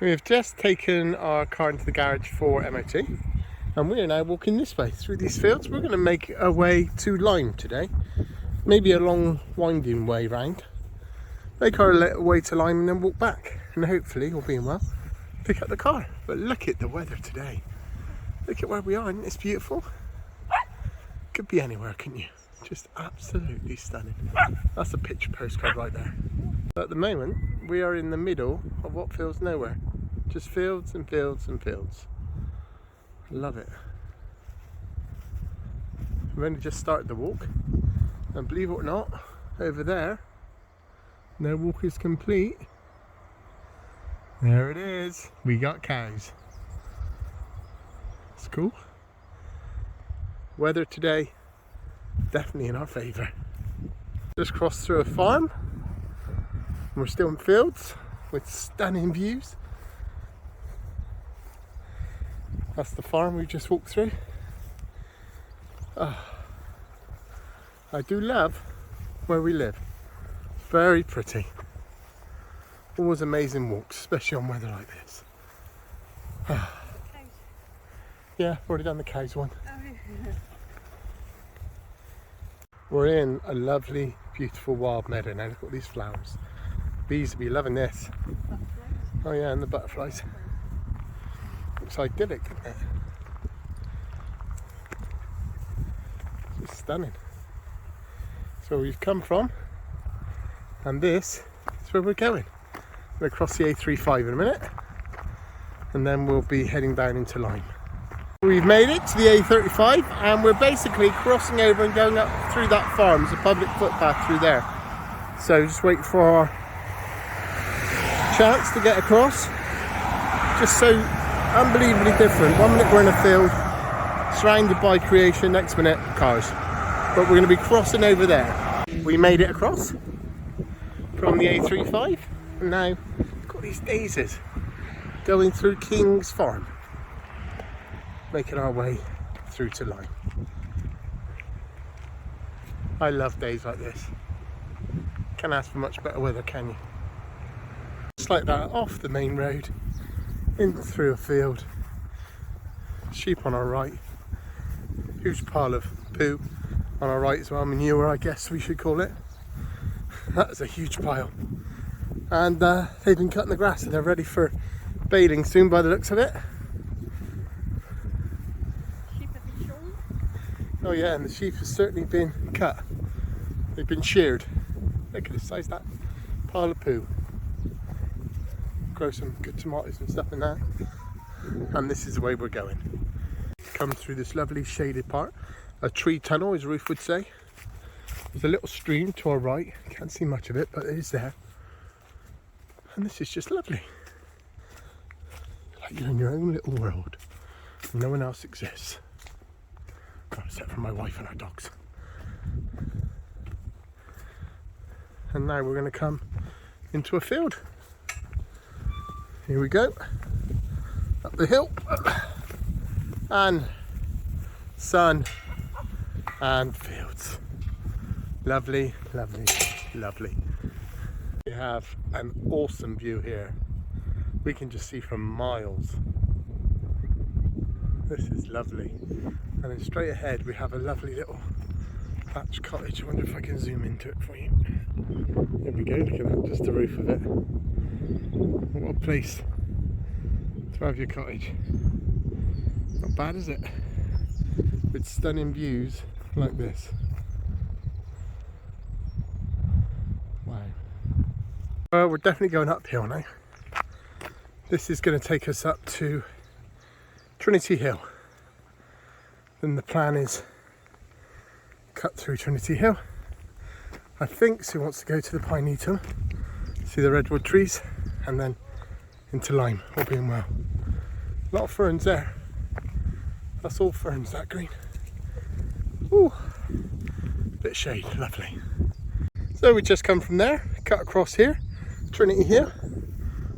We have just taken our car into the garage for MOT and we are now walking this way through these fields. We're going to make our way to Lyme today, maybe a long winding way round, make our way to Lyme and then walk back, and hopefully, all being well, pick up the car. But look at the weather today, look at where we are, isn't this beautiful? Could be anywhere, couldn't you? Just absolutely stunning. That's a picture postcard right there. At the moment we are in the middle of what feels nowhere, just fields and fields and fields. I love it. We've only just started the walk, and believe it or not, over there, no walk is complete. There it is, we got cows. It's cool. Weather today definitely in our favour. Just crossed through a farm. We're still in fields with stunning views. That's the farm we just walked through. I do love where we live. Very pretty. Always amazing walks, especially on weather like this. Yeah, already done the cows one. We're in a lovely, beautiful wild meadow now. Look at all these flowers. Bees will be loving this. Oh yeah, and the butterflies. Looks idyllic, doesn't it? It's just stunning. That's where we've come from, and this is where we're going. We'll cross the A35 in a minute, and then we'll be heading down into Lyme. We've made it to the A35, and we're basically crossing over and going up through that farm. There's a public footpath through there. So just wait for our chance to get across. Just so unbelievably different. 1 minute we're in a field surrounded by creation, next minute cars, but we're going to be crossing over there. We made it across from the A35, and now we've got these daisies going through King's Farm, making our way through to Lyme. I love days like this. Can't ask for much better weather, can you? Just like that, off the main road, in through a field, sheep on our right, huge pile of poo on our right as well, manure I guess we should call it. That is a huge pile, and they've been cutting the grass and they're ready for baling soon by the looks of it. Sheep have been shorn? Oh yeah, and the sheep has certainly been cut. They've been sheared. Look at the size of that pile of poo. Grow some good tomatoes and stuff in there, and this is the way we're going. Come through this lovely shaded part, a tree tunnel as Ruth would say. There's a little stream to our right, can't see much of it but it is there, and this is just lovely. Like you're in your own little world, no one else exists, except for my wife and our dogs. And now we're going to come into a field. Here we go, up the hill, and sun and fields. Lovely, lovely, lovely. We have an awesome view here. We can just see for miles. This is lovely. And then straight ahead we have a lovely little thatched cottage. I wonder if I can zoom into it for you. There we go, look at that, just the roof of it. What a place to have your cottage. Not bad, is it? With stunning views like this. Wow. Well, we're definitely going uphill now. This is going to take us up to Trinity Hill. Then the plan is cut through Trinity Hill. I think Sue wants to go to the Pine Needle, see the redwood trees, and then into Lyme, all being well. A lot of ferns there. That's all ferns, that green. Ooh, bit of shade, lovely. So we just come from there, cut across here, Trinity Hill,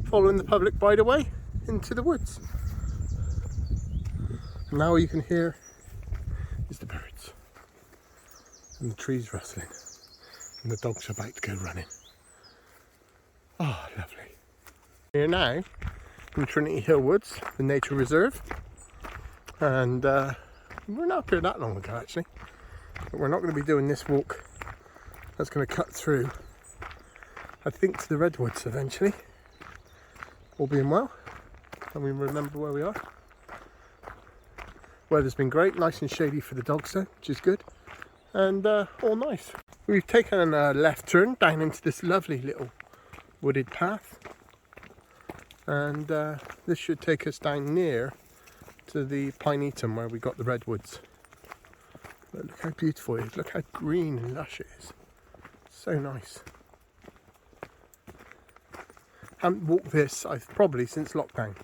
following the public byway into the woods. And now all you can hear is the birds and the trees rustling, and the dogs are about to go running. Oh, lovely. Here now from Trinity Hill Woods, the nature reserve. And we're not up here that long ago actually. But we're not going to be doing this walk. That's going to cut through, I think, to the redwoods eventually. All being well. And we remember where we are. Weather's been great, nice and shady for the dogs though, which is good. And all nice. We've taken a left turn down into this lovely little wooded path. And this should take us down near to the Pinetum where we got the redwoods. But look how beautiful it is, look how green and lush it is. So nice. Haven't walked this, I've probably since lockdown.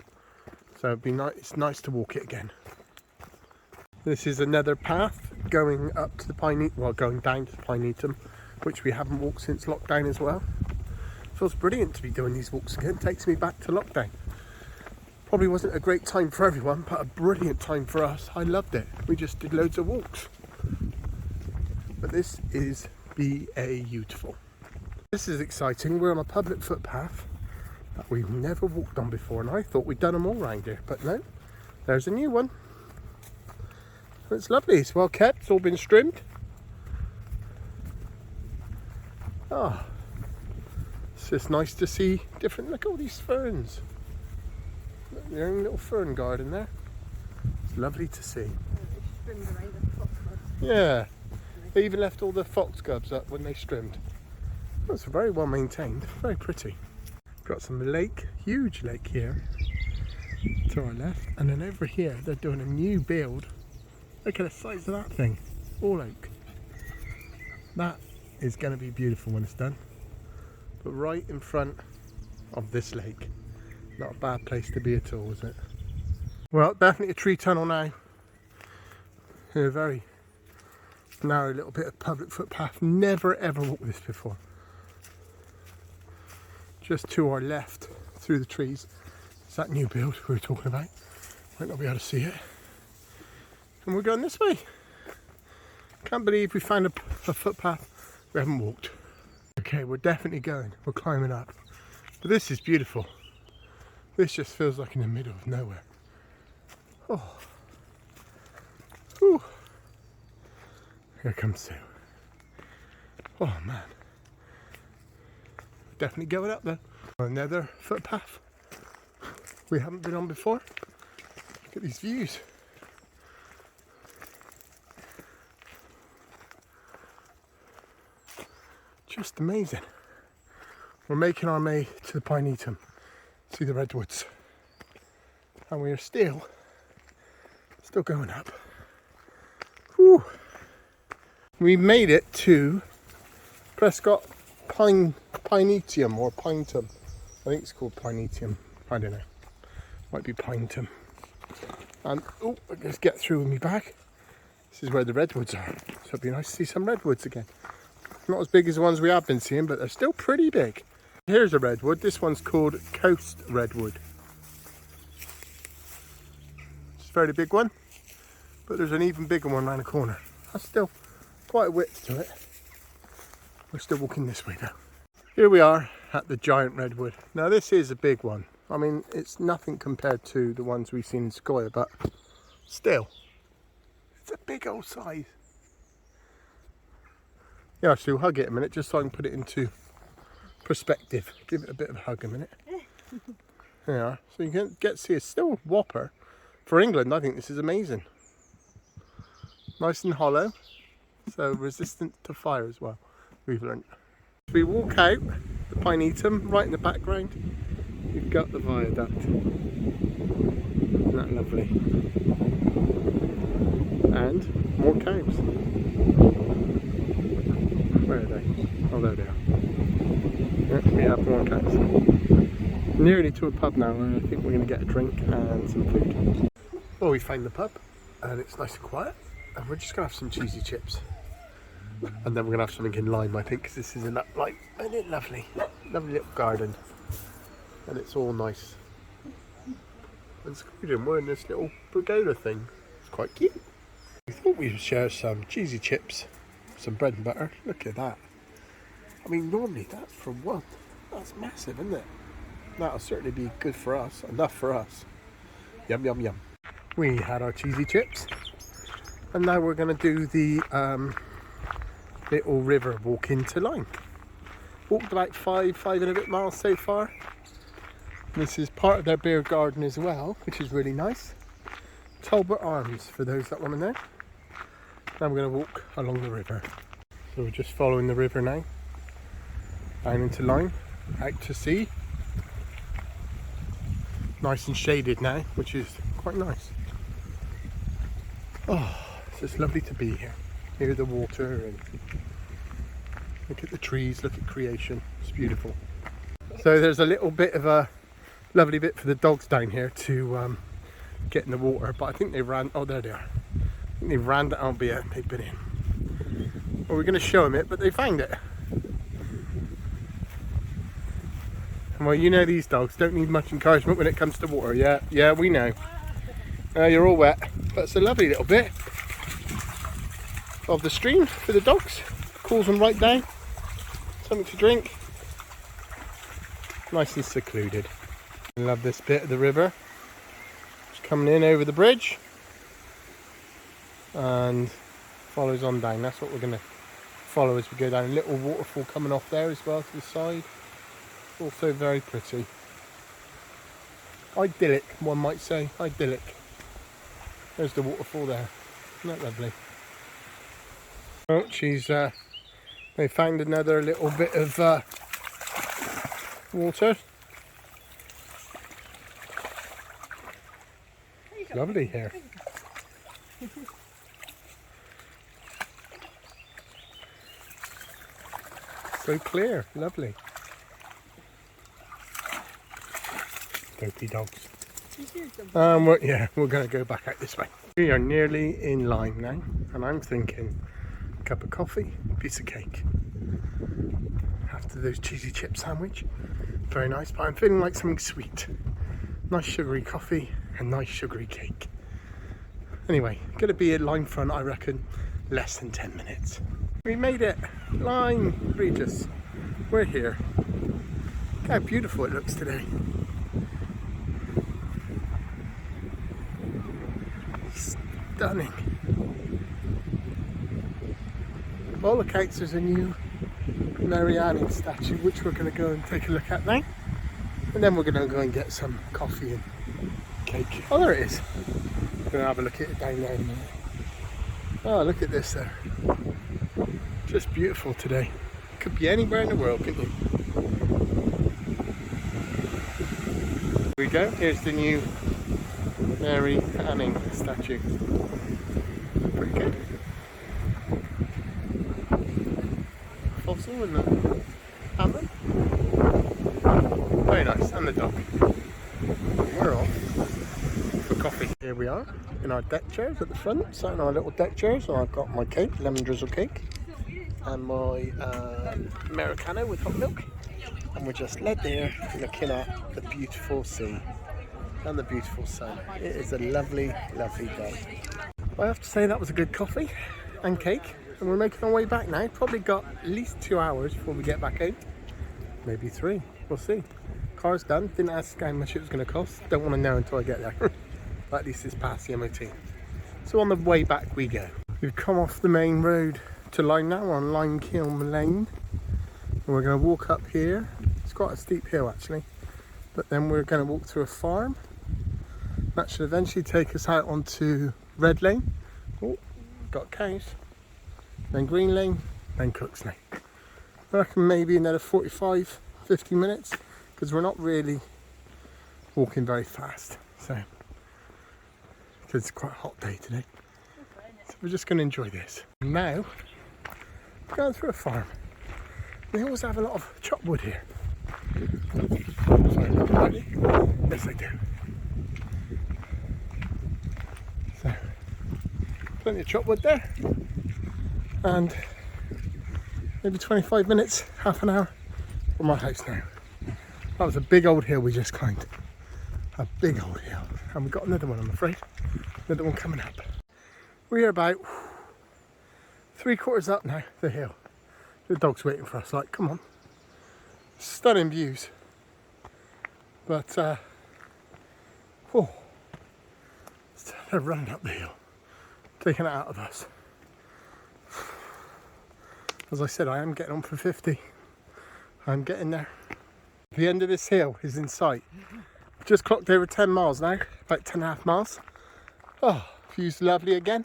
So it'd be it's nice to walk it again. This is another path going up to the Pinetum, well, going down to the Pinetum, which we haven't walked since lockdown as well. Feels brilliant to be doing these walks again. Takes me back to lockdown. Probably wasn't a great time for everyone, but a brilliant time for us. I loved it. We just did loads of walks. But this is beautiful. This is exciting. We're on a public footpath that we've never walked on before, and I thought we'd done them all around here, but no, there's a new one. It's lovely, it's well kept, it's all been trimmed. Ah, it's just nice to see different, look at all these ferns. Look, their own little fern garden there. It's lovely to see. Yeah, they even left all the foxgloves up when they trimmed. That's very well maintained, very pretty. Got some lake, huge lake here to our left, and then over here they're doing a new build. Look at the size of that thing, all oak. That is going to be beautiful when it's done. But right in front of this lake, not a bad place to be at all, is it? Well, definitely a tree tunnel now. In a very narrow little bit of public footpath. Never ever walked this before. Just to our left, through the trees, is that new build we were talking about. Might not be able to see it. And we're going this way. Can't believe we found a footpath we haven't walked. Okay, we're definitely going. We're climbing up. But this is beautiful. This just feels like in the middle of nowhere. Oh. Whew. Here comes Sue. Oh man. Definitely going up there. Another footpath we haven't been on before. Look at these views. Just amazing. We're making our way to the Pinetum, see the redwoods, and we are still going up. Whew. We made it to Prescott Pinetum or Pinetum. I think it's called Pinetum. I don't know. Might be Pinetum. And oh, let's get through with me bag. This is where the redwoods are. So it'd be nice to see some redwoods again. Not as big as the ones we have been seeing, but they're still pretty big. Here's a redwood. This one's called Coast Redwood. It's a fairly big one, but there's an even bigger one around the corner. That's still quite a width to it. We're still walking this way now. Here we are at the giant redwood. Now this is a big one. I mean, it's nothing compared to the ones we've seen in Sequoia, but still, it's a big old size. Yeah, actually we'll hug it a minute just so I can put it into perspective. Give it a bit of a hug a minute. Yeah, so you can get to see it's still a whopper. For England, I think this is amazing. Nice and hollow, so resistant to fire as well, we've learnt. We walk out the Pinetum, right in the background, you've got the viaduct. Isn't that lovely? And more cows. Where are they? Oh, there they are. Yeah, we have more cows. Nearly to a pub now, and I think we're going to get a drink and some food. Well, we found the pub, and it's nice and quiet, and we're just going to have some cheesy chips. And then we're going to have something in Lyme, I think, because this is in that, like, isn't it lovely? Lovely little garden. And it's all nice. And Scrooge, we're in this little pagoda thing. It's quite cute. We thought we would share some cheesy chips, some bread and butter. Look at that. I mean, normally that's for one. That's massive, isn't it? That'll certainly be good for us, enough for us. Yum, yum, yum. We had our cheesy chips, and now we're going to do the little river walk into Lyme. Walked about five and a bit miles so far. This is part of their beer garden as well, which is really nice. Talbot Arms, for those that want to know. Now we're going to walk along the river. So we're just following the river now, down into Lyme, out to sea. Nice and shaded now, which is quite nice. Oh, it's just lovely to be here. Hear the water and look at the trees, look at creation. It's beautiful. So there's a little bit of a lovely bit for the dogs down here to get in the water, but I think they ran, oh there they are. I think they ran that out and they've been in. Well, we're going to show them it, but they found it. Well, you know these dogs don't need much encouragement when it comes to water. Yeah, we know. You're all wet, but it's a lovely little bit of the stream for the dogs. Cools them right down. Something to drink. Nice and secluded. I love this bit of the river. It's coming in over the bridge and follows on down. That's what we're going to follow as we go down. A little waterfall coming off there as well to the side. Also very pretty. Idyllic, one might say. Idyllic. There's the waterfall there. Isn't that lovely? Oh, they found another little bit of water. It's lovely here. So clear, lovely. Dopey dogs. We're going to go back out this way. We are nearly in Lyme now, and I'm thinking a cup of coffee, piece of cake. After those cheesy chip sandwich, very nice, but I'm feeling like something sweet. Nice sugary coffee and nice sugary cake. Anyway, going to be at Lyme front, I reckon, less than 10 minutes. We made it! Lyme Regis. We're here. Look how beautiful it looks today. Stunning. By all accounts, there's a new Mary Anning statue which we're going to go and take a look at now, and then we're going to go and get some coffee and cake. Oh, there it is. We're going to have a look at it down there in a minute. Oh, look at this there. Just beautiful today. Could be anywhere in the world, couldn't you? Here we go. Here's the new Mary Anning statue. Pretty good. Fossil in the hammer. Very nice. And the dog. We're off for coffee. Here we are in our deck chairs at the front. Sat in our little deck chairs. And I've got my cake, lemon drizzle cake, and my Americano with hot milk. And we're just led there looking at the beautiful sea and the beautiful sun. It is a lovely, lovely day. I have to say that was a good coffee and cake, and we're making our way back now. Probably got at least 2 hours before we get back home. Maybe 3, we'll see. Car's done, didn't ask how much it was going to cost. Don't want to know until I get there. But at least it's past the MOT. So on the way back we go. We've come off the main road to Lyme now, on Lyme Kiln Lane. And we're going to walk up here. It's quite a steep hill actually. But then we're going to walk through a farm. That should eventually take us out onto Red Lane. Oh, got cows. Then Green Lane, then Cooks Lane. I reckon maybe another 45, 50 minutes, because we're not really walking very fast. So, because it's quite a hot day today. So we're just going to enjoy this. Now, we're going through a farm. They always have a lot of chopped wood here. Sorry, yes they do. So, plenty of chopped wood there. And maybe 25 minutes, half an hour from our house now. That was a big old hill we just climbed. A big old hill. And we've got another one, I'm afraid. Another one coming up. We're about 3/4 up now the hill. The dog's waiting for us, like, come on. Stunning views. But they're running up the hill, taking it out of us. As I said, I am getting on for 50. I'm getting there. The end of this hill is in sight. Just clocked over 10 miles now, about 10.5 miles. Oh, view's lovely again.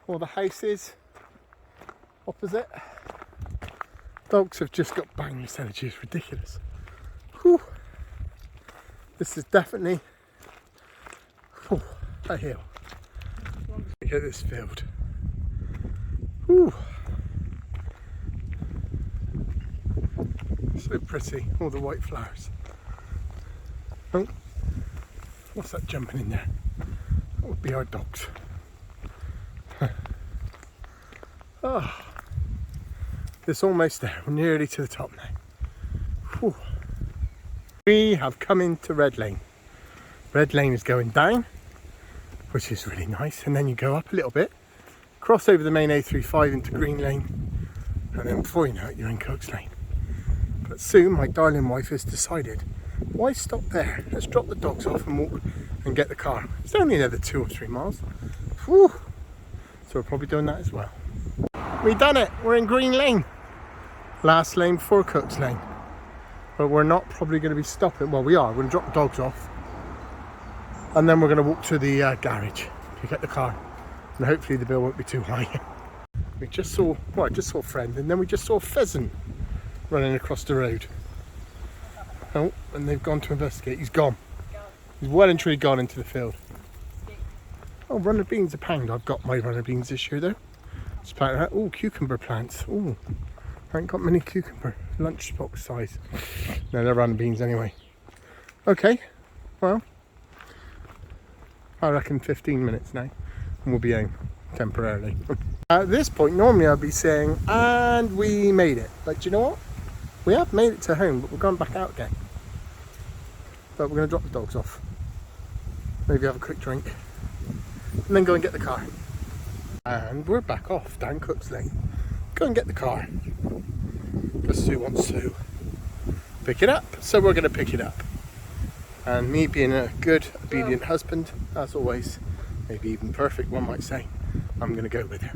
All the houses opposite. Dogs have just got boundless energy, it's ridiculous. Whew. This is definitely a hill. Look at this field. Whew. So pretty, all the white flowers. Oh, what's that jumping in there? That would be our dogs. Oh, it's almost there. We're nearly to the top now. Whew. We have come into Red Lane. Red Lane is going down, which is really nice, and then you go up a little bit, cross over the main A35 into Green Lane, and then before you know it, you're in Cooks Lane. But soon my darling wife has decided, why stop there? Let's drop the dogs off and walk and get the car. It's only another 2 or 3 miles. Whew. So we're probably doing that as well. We done it, we're in Green Lane. Last lane before Cooks Lane. But we're not probably going to be stopping, well we are, we're going to drop the dogs off. And then we're going to walk to the garage to get the car. And hopefully the bill won't be too high. We just saw, well I just saw a friend, and then we just saw a pheasant running across the road. Oh, and they've gone to investigate. He's gone. He's well and truly gone into the field. Oh, runner beans a pound. I've got my runner beans this year though. It's planted out. Oh, cucumber plants. Oh, I ain't got many cucumber. Lunchbox size. No, they're runner beans anyway. Okay, well, I reckon 15 minutes now and we'll be home temporarily. At this point, normally I'd be saying, and we made it. But do you know what? We have made it to home, but we're going back out again. But we're going to drop the dogs off. Maybe have a quick drink. And then go and get the car. And we're back off down Cooks Lane. Go and get the car. Because Sue wants to pick it up. So we're going to pick it up. And me being a good, obedient husband, as always, maybe even perfect, one might say, I'm going to go with her.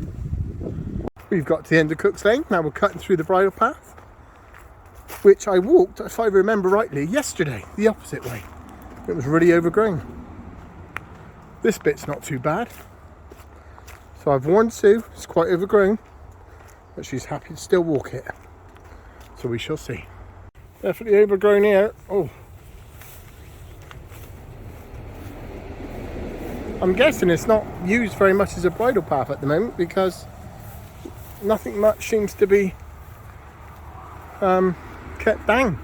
We've got to the end of Cooks Lane. Now we're cutting through the bridle path, which I walked, if I remember rightly, yesterday, the opposite way. It was really overgrown. This bit's not too bad. So I've warned Sue, it's quite overgrown, but she's happy to still walk it. So we shall see. Definitely overgrown here. Oh. I'm guessing it's not used very much as a bridle path at the moment because nothing much seems to be kept down.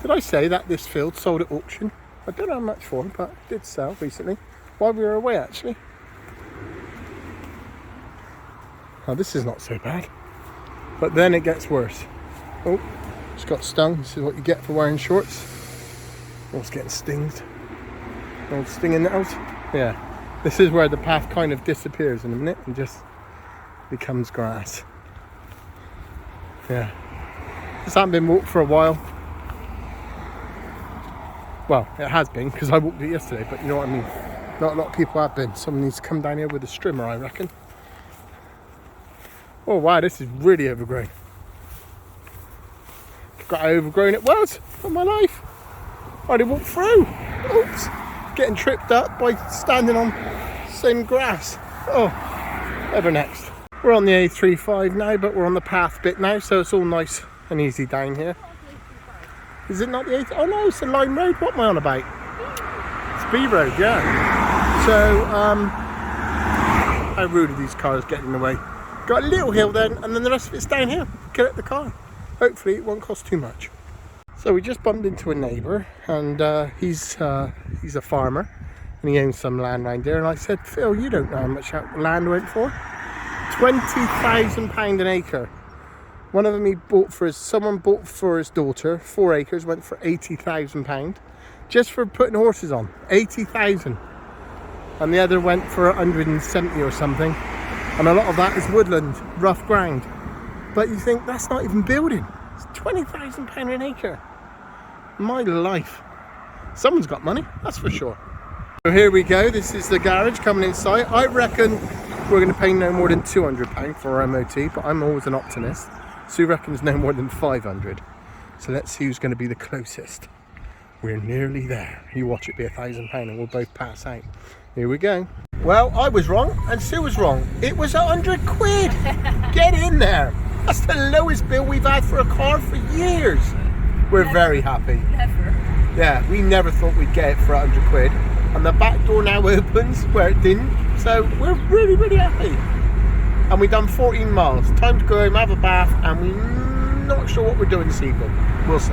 Did I say that this field sold at auction? I don't know how much for, but it did sell recently while we were away actually. Oh, this is not so bad, but then it gets worse. Oh, it's got stung. This is what you get for wearing shorts. Oh, it's getting stinged. Old stinging nettles. Yeah, this is where the path kind of disappears in a minute and just becomes grass. Yeah, this hasn't been walked for a while. Well, it has been because I walked it yesterday, but you know what I mean. Not a lot of people have been. Someone needs to come down here with a strimmer, I reckon. Oh wow, this is really overgrown. Forgot how overgrown it was in my life. I did walk through. Oops. Getting tripped up by standing on some grass. Oh, ever next. We're on the A35 now, but we're on the path bit now, so it's all nice and easy down here. Is it not the A35? Oh no, it's the Lyme Road. What am I on about? It's B Road, yeah. So, how rude are these cars getting in the way? Got a little hill then, and then the rest of it's downhill. Get at the car. Hopefully it won't cost too much. So we just bumped into a neighbour, and he's a farmer, and he owns some land around there. And I said, Phil, you don't know how much that land went for? £20,000 an acre. One of them someone bought for his daughter, 4 acres, went for £80,000, just for putting horses on. 80,000. And the other went for 170 or something. And a lot of that is woodland, rough ground. But you think that's not even building. It's £20,000 an acre. My life. Someone's got money, that's for sure. So here we go, this is the garage coming in sight. I reckon we're going to pay no more than £200 for our MOT, but I'm always an optimist. Sue reckons no more than 500. So let's see who's going to be the closest. We're nearly there. You watch it be £1,000 and we'll both pass out. Here we go. Well, I was wrong and Sue was wrong. It was 100 quid. Get in there. That's the lowest bill we've had for a car for years. We're very happy. Never. Yeah, we never thought we'd get it for 100 quid. And the back door now opens where it didn't. So we're really, really happy. And we've done 14 miles. Time to go home, have a bath, and we're not sure what we're doing this evening. We'll see.